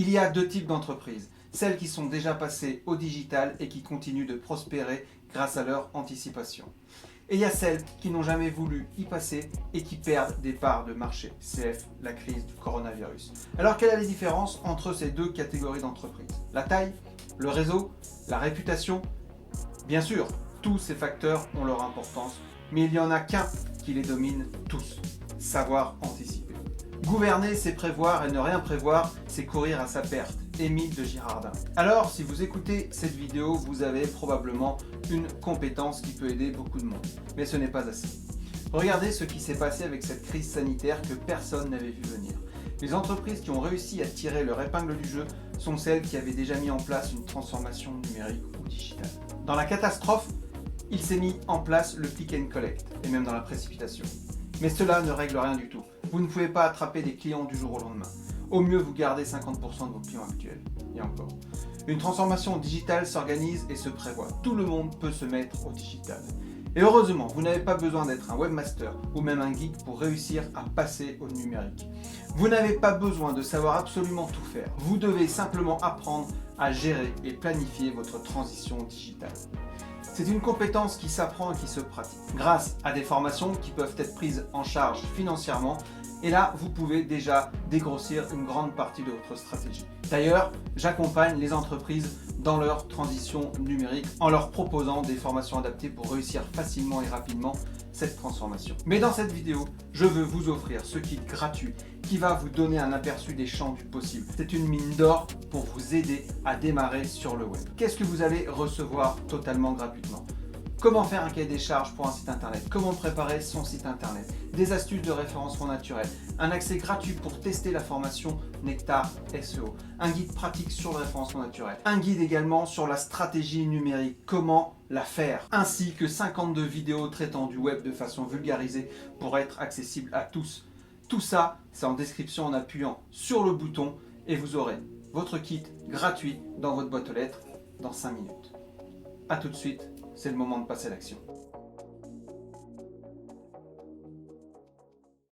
Il y a deux types d'entreprises. Celles qui sont déjà passées au digital et qui continuent de prospérer grâce à leur anticipation. Et il y a celles qui n'ont jamais voulu y passer et qui perdent des parts de marché. CF, la crise du coronavirus. Alors quelle est la différence entre ces deux catégories d'entreprises? La taille, le réseau, la réputation? Bien sûr, tous ces facteurs ont leur importance, mais il n'y en a qu'un qui les domine tous: savoir anticiper. Gouverner, c'est prévoir, et ne rien prévoir, c'est courir à sa perte. Émile de Girardin. Alors, si vous écoutez cette vidéo, vous avez probablement une compétence qui peut aider beaucoup de monde. Mais ce n'est pas assez. Regardez ce qui s'est passé avec cette crise sanitaire que personne n'avait vu venir. Les entreprises qui ont réussi à tirer leur épingle du jeu sont celles qui avaient déjà mis en place une transformation numérique ou digitale. Dans la catastrophe, il s'est mis en place le click and collect, et même dans la précipitation. Mais cela ne règle rien du tout. Vous ne pouvez pas attraper des clients du jour au lendemain. Au mieux, vous gardez 50% de vos clients actuels. Et encore. Une transformation digitale s'organise et se prévoit. Tout le monde peut se mettre au digital. Et heureusement, vous n'avez pas besoin d'être un webmaster ou même un geek pour réussir à passer au numérique. Vous n'avez pas besoin de savoir absolument tout faire. Vous devez simplement apprendre à gérer et planifier votre transition digitale. C'est une compétence qui s'apprend et qui se pratique grâce à des formations qui peuvent être prises en charge financièrement. Et là, vous pouvez déjà dégrossir une grande partie de votre stratégie. D'ailleurs, j'accompagne les entreprises dans leur transition numérique en leur proposant des formations adaptées pour réussir facilement et rapidement cette transformation. Mais dans cette vidéo, je veux vous offrir ce kit gratuit qui va vous donner un aperçu des champs du possible. C'est une mine d'or pour vous aider à démarrer sur le web. Qu'est-ce que vous allez recevoir totalement gratuitement? Comment faire un cahier des charges pour un site internet? Comment préparer son site internet? Des astuces de référencement naturel, un accès gratuit pour tester la formation Nectar SEO, un guide pratique sur le référencement naturel, un guide également sur la stratégie numérique, comment la faire, ainsi que 52 vidéos traitant du web de façon vulgarisée pour être accessible à tous. Tout ça, c'est en description en appuyant sur le bouton et vous aurez votre kit gratuit dans votre boîte aux lettres dans 5 minutes. A tout de suite. C'est le moment de passer à l'action.